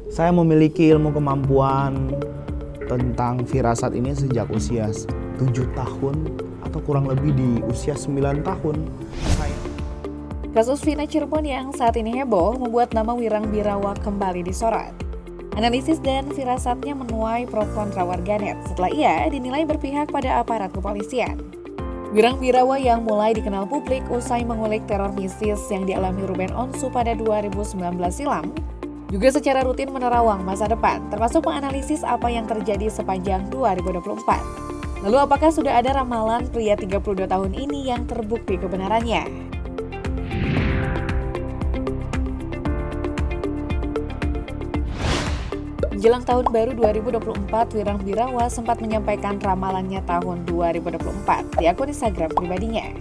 Saya memiliki ilmu kemampuan tentang firasat ini sejak usia 7 tahun atau kurang lebih di usia 9 tahun. Kasus Vina Cirebon yang saat ini heboh membuat nama Wirang Birawa kembali disorot. Analisis dan firasatnya menuai pro kontra warganet setelah ia dinilai berpihak pada aparat kepolisian. Wirang Birawa yang mulai dikenal publik usai mengulik teror mistis yang dialami Ruben Onsu pada 2019 silam, juga secara rutin menerawang masa depan, termasuk menganalisis apa yang terjadi sepanjang 2024. Lalu apakah sudah ada ramalan pria 32 tahun ini yang terbukti kebenarannya? Menjelang tahun baru 2024, Wirang Birawa sempat menyampaikan ramalannya tahun 2024 di akun Instagram pribadinya.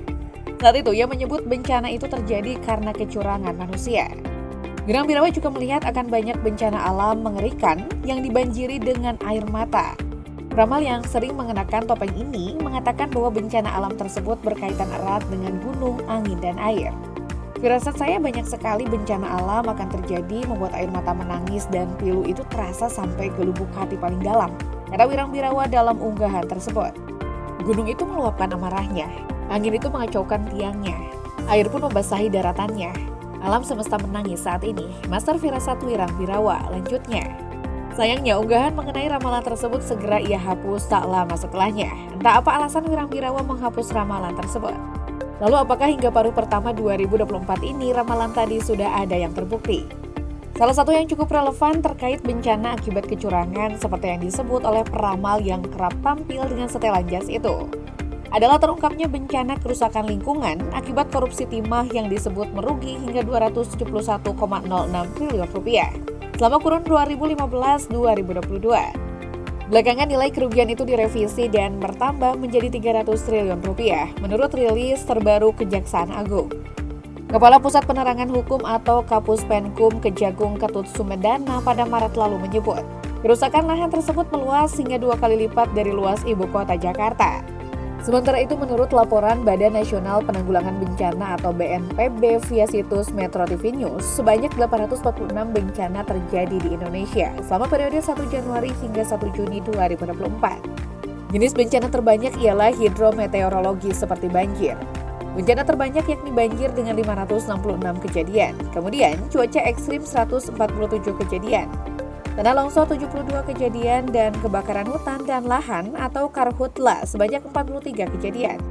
Saat itu ia menyebut bencana itu terjadi karena kecurangan manusia. Wirang Birawa juga melihat akan banyak bencana alam mengerikan yang dibanjiri dengan air mata. Ramal yang sering mengenakan topeng ini mengatakan bahwa bencana alam tersebut berkaitan erat dengan gunung, angin, dan air. Firasat saya banyak sekali bencana alam akan terjadi membuat air mata menangis dan pilu itu terasa sampai ke lubuk hati paling dalam, kata Wirang Birawa dalam unggahan tersebut. Gunung itu meluapkan amarahnya, angin itu mengacaukan tiangnya, air pun membasahi daratannya. Alam semesta menangis saat ini, Master Firasat Wirang Birawa lanjutnya. Sayangnya unggahan mengenai ramalan tersebut segera ia hapus tak lama setelahnya. Entah apa alasan Wirang Birawa menghapus ramalan tersebut. Lalu apakah hingga paruh pertama 2024 ini ramalan tadi sudah ada yang terbukti? Salah satu yang cukup relevan terkait bencana akibat kecurangan seperti yang disebut oleh peramal yang kerap tampil dengan setelan jas itu adalah terungkapnya bencana kerusakan lingkungan akibat korupsi timah yang disebut merugi hingga 271,06 triliun rupiah selama kurun 2015-2022. Belakangan nilai kerugian itu direvisi dan bertambah menjadi 300 triliun rupiah menurut rilis terbaru Kejaksaan Agung. Kepala Pusat Penerangan Hukum atau Kapus Penkum Kejagung Ketut Sumedana pada Maret lalu menyebut, kerusakan lahan tersebut meluas hingga 2 kali lipat dari luas ibu kota Jakarta. Sementara itu menurut laporan Badan Nasional Penanggulangan Bencana atau BNPB via situs Metro TV News, sebanyak 846 bencana terjadi di Indonesia selama periode 1 Januari hingga 1 Juni 2024. Jenis bencana terbanyak ialah hidrometeorologi seperti banjir. Bencana terbanyak yakni banjir dengan 566 kejadian, kemudian cuaca ekstrim 147 kejadian, tanah longsor 72 kejadian, dan kebakaran hutan dan lahan atau karhutla sebanyak 43 kejadian.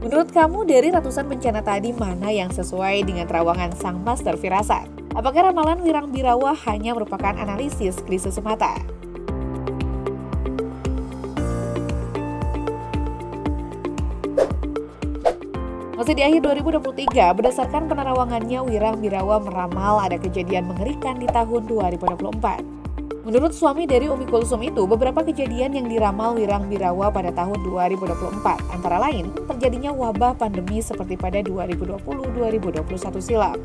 Menurut kamu dari ratusan bencana tadi mana yang sesuai dengan terawangan sang Master Firasat? Apakah ramalan Wirang Birawa hanya merupakan analisis krisis semata? Masih di akhir 2023, berdasarkan penerawangannya, Wirang Birawa meramal ada kejadian mengerikan di tahun 2024. Menurut suami dari Umi Kulsum itu, beberapa kejadian yang diramal Wirang Birawa pada tahun 2024, antara lain terjadinya wabah pandemi seperti pada 2020-2021 silam.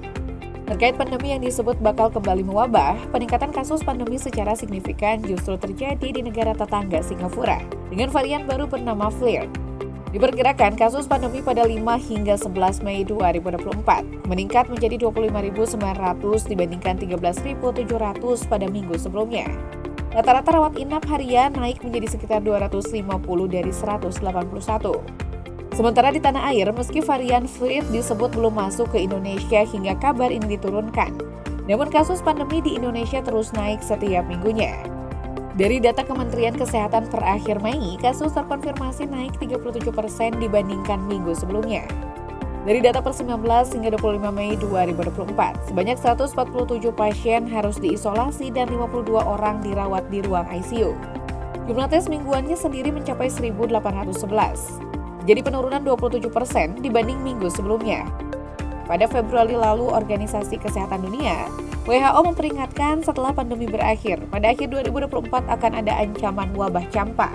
Terkait pandemi yang disebut bakal kembali mewabah, peningkatan kasus pandemi secara signifikan justru terjadi di negara tetangga Singapura dengan varian baru bernama Flirt. Diperkirakan kasus pandemi pada 5 hingga 11 Mei 2024 meningkat menjadi 25.900 dibandingkan 13.700 pada minggu sebelumnya. Rata-rata rawat inap harian naik menjadi sekitar 250 dari 181. Sementara di tanah air, meski varian Flirt disebut belum masuk ke Indonesia hingga kabar ini diturunkan, namun kasus pandemi di Indonesia terus naik setiap minggunya. Dari data Kementerian Kesehatan per akhir Mei, kasus terkonfirmasi naik 37% dibandingkan minggu sebelumnya. Dari data per 19 hingga 25 Mei 2024, sebanyak 147 pasien harus diisolasi dan 52 orang dirawat di ruang ICU. Jumlah tes mingguannya sendiri mencapai 1.811, jadi penurunan 27% dibanding minggu sebelumnya. Pada Februari lalu, Organisasi Kesehatan Dunia WHO memperingatkan setelah pandemi berakhir, pada akhir 2024 akan ada ancaman wabah campak.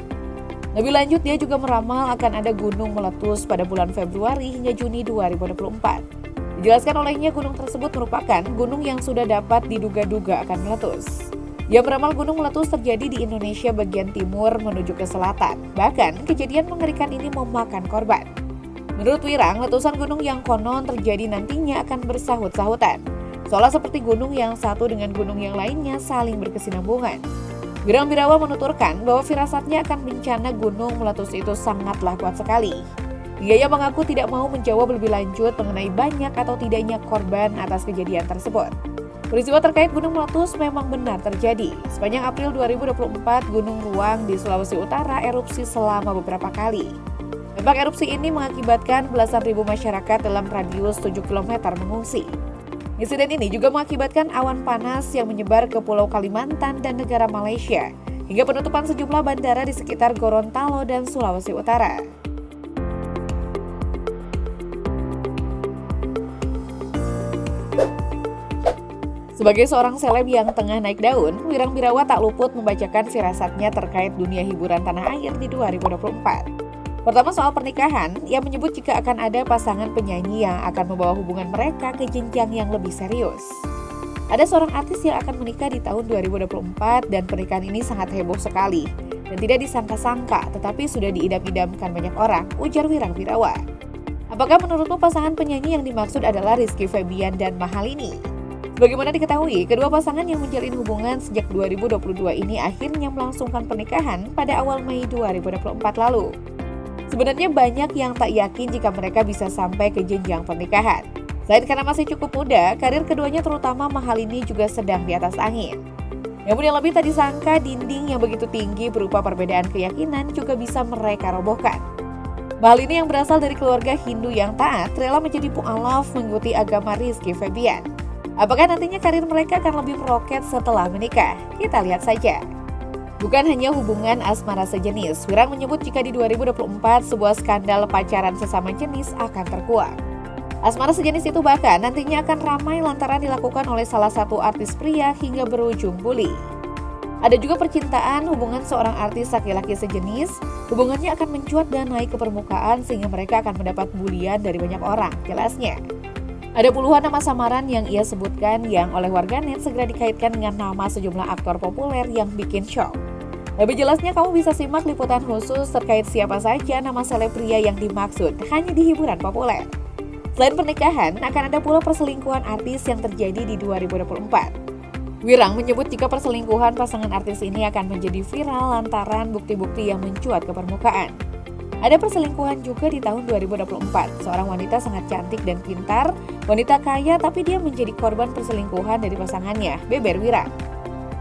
Lebih lanjut, dia juga meramal akan ada gunung meletus pada bulan Februari hingga Juni 2024. Dijelaskan olehnya gunung tersebut merupakan gunung yang sudah dapat diduga-duga akan meletus. Dia meramal gunung meletus terjadi di Indonesia bagian timur menuju ke selatan. Bahkan, kejadian mengerikan ini memakan korban. Menurut Wirang, letusan gunung yang konon terjadi nantinya akan bersahut-sahutan. seolah seperti gunung yang satu dengan gunung yang lainnya saling berkesinambungan. Wirang Birawa menuturkan bahwa firasatnya akan bencana gunung meletus itu sangatlah kuat sekali. Hingga ia mengaku tidak mau menjawab lebih lanjut mengenai banyak atau tidaknya korban atas kejadian tersebut. Peristiwa terkait gunung meletus memang benar terjadi. Sepanjang April 2024, Gunung Ruang di Sulawesi Utara erupsi selama beberapa kali. Dampak erupsi ini mengakibatkan belasan ribu masyarakat dalam radius 7 km mengungsi. Insiden ini juga mengakibatkan awan panas yang menyebar ke Pulau Kalimantan dan negara Malaysia, hingga penutupan sejumlah bandara di sekitar Gorontalo dan Sulawesi Utara. Sebagai seorang seleb yang tengah naik daun, Wirang Birawa tak luput membacakan firasatnya terkait dunia hiburan tanah air di 2024. Pertama soal pernikahan, ia menyebut jika akan ada pasangan penyanyi yang akan membawa hubungan mereka ke jenjang yang lebih serius. Ada seorang artis yang akan menikah di tahun 2024 dan pernikahan ini sangat heboh sekali dan tidak disangka-sangka tetapi sudah diidam-idamkan banyak orang, ujar Wirang Birawa. Apakah menurutmu pasangan penyanyi yang dimaksud adalah Rizky Febian dan Mahalini? Sebagaimana diketahui, kedua pasangan yang menjalin hubungan sejak 2022 ini akhirnya melangsungkan pernikahan pada awal Mei 2024 lalu. Sebenarnya banyak yang tak yakin jika mereka bisa sampai ke jenjang pernikahan. Selain karena masih cukup muda, karir keduanya terutama Mahalini juga sedang di atas angin. Namun yang lebih tak disangka, dinding yang begitu tinggi berupa perbedaan keyakinan juga bisa mereka robohkan. Mahalini yang berasal dari keluarga Hindu yang taat rela menjadi mu'alaf mengikuti agama Rizky Febian. Apakah nantinya karir mereka akan lebih meroket setelah menikah? Kita lihat saja. Bukan hanya hubungan asmara sejenis, Wirang menyebut jika di 2024 sebuah skandal pacaran sesama jenis akan terkuak. Asmara sejenis itu bahkan nantinya akan ramai lantaran dilakukan oleh salah satu artis pria hingga berujung bully. Ada juga percintaan hubungan seorang artis laki-laki sejenis, hubungannya akan mencuat dan naik ke permukaan sehingga mereka akan mendapat bulian dari banyak orang, jelasnya. Ada puluhan nama samaran yang ia sebutkan yang oleh warganet segera dikaitkan dengan nama sejumlah aktor populer yang bikin shock. Lebih jelasnya kamu bisa simak liputan khusus terkait siapa saja nama seleb pria yang dimaksud hanya di hiburan populer. Selain pernikahan, akan ada pula perselingkuhan artis yang terjadi di 2024. Wirang menyebut jika perselingkuhan pasangan artis ini akan menjadi viral lantaran bukti-bukti yang mencuat ke permukaan. Ada perselingkuhan juga di tahun 2024. Seorang wanita sangat cantik dan pintar, wanita kaya tapi dia menjadi korban perselingkuhan dari pasangannya, Beber Wirang.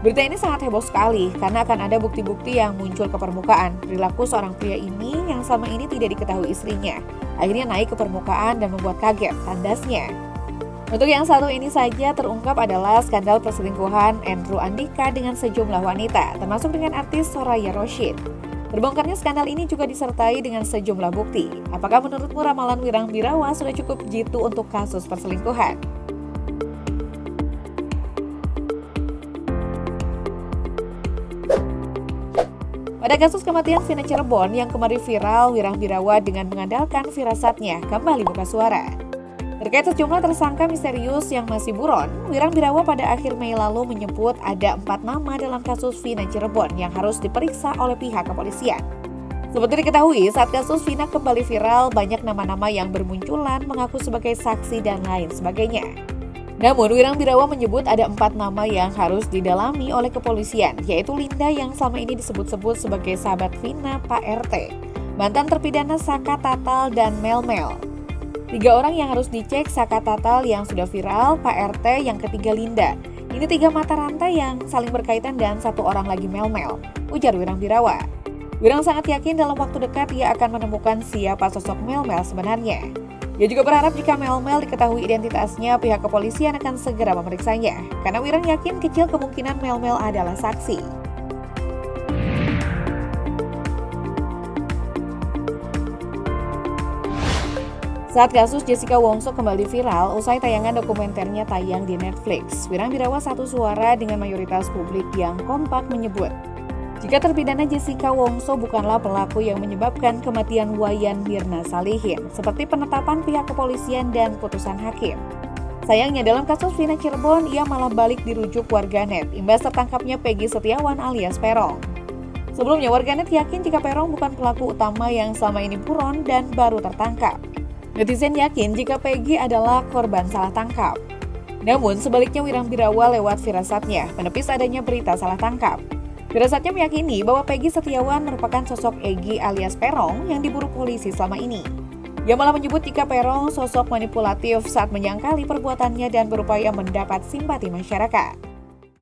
Berita ini sangat heboh sekali karena akan ada bukti-bukti yang muncul ke permukaan. Perilaku seorang pria ini yang selama ini tidak diketahui istrinya, akhirnya naik ke permukaan dan membuat kaget, tandasnya. Untuk yang satu ini saja terungkap adalah skandal perselingkuhan Andrew Andika dengan sejumlah wanita, termasuk dengan artis Soraya Roshid. Terbongkarnya skandal ini juga disertai dengan sejumlah bukti. Apakah menurutmu ramalan Wirang Birawa sudah cukup jitu untuk kasus perselingkuhan? Pada kasus kematian Vina Cirebon yang kemarin viral, Wirang Birawa dengan mengandalkan firasatnya kembali buka suara. Terkait sejumlah tersangka misterius yang masih buron, Wirang Birawa pada akhir Mei lalu menyebut ada 4 nama dalam kasus Vina Cirebon yang harus diperiksa oleh pihak kepolisian. Seperti diketahui, saat kasus Vina kembali viral, banyak nama-nama yang bermunculan mengaku sebagai saksi dan lain sebagainya. Namun, Wirang Birawa menyebut ada 4 nama yang harus didalami oleh kepolisian, yaitu Linda yang selama ini disebut-sebut sebagai sahabat Vina, Pak RT, mantan terpidana Saka Tatal, dan Mel-Mel. 3 orang yang harus dicek Saka Tatal yang sudah viral, Pak RT, yang ketiga Linda. Ini 3 mata rantai yang saling berkaitan dan 1 orang lagi Mel-Mel, ujar Wirang Birawa. Wirang sangat yakin dalam waktu dekat ia akan menemukan siapa sosok Mel-Mel sebenarnya. Ia juga berharap jika Mel-Mel diketahui identitasnya, pihak kepolisian akan segera memeriksanya. Karena Wirang yakin kecil kemungkinan Mel-Mel adalah saksi. Saat kasus Jessica Wongso kembali viral, usai tayangan dokumenternya tayang di Netflix, Wirang Birawa satu suara dengan mayoritas publik yang kompak menyebut, jika terpidana Jessica Wongso bukanlah pelaku yang menyebabkan kematian Wayan Mirna Salihin, seperti penetapan pihak kepolisian dan putusan hakim. Sayangnya dalam kasus Vina Cirebon, ia malah balik dirujuk warganet, imbas tertangkapnya Peggy Setiawan alias Perong. Sebelumnya, warganet yakin jika Perong bukan pelaku utama yang selama ini buron dan baru tertangkap. Netizen yakin jika Peggy adalah korban salah tangkap. Namun, sebaliknya Wirambirawa lewat firasatnya menepis adanya berita salah tangkap. Firasatnya meyakini bahwa Peggy Setiawan merupakan sosok Egy alias Peron yang diburu polisi selama ini. Ia malah menyebut jika Peron sosok manipulatif saat menyangkali perbuatannya dan berupaya mendapat simpati masyarakat.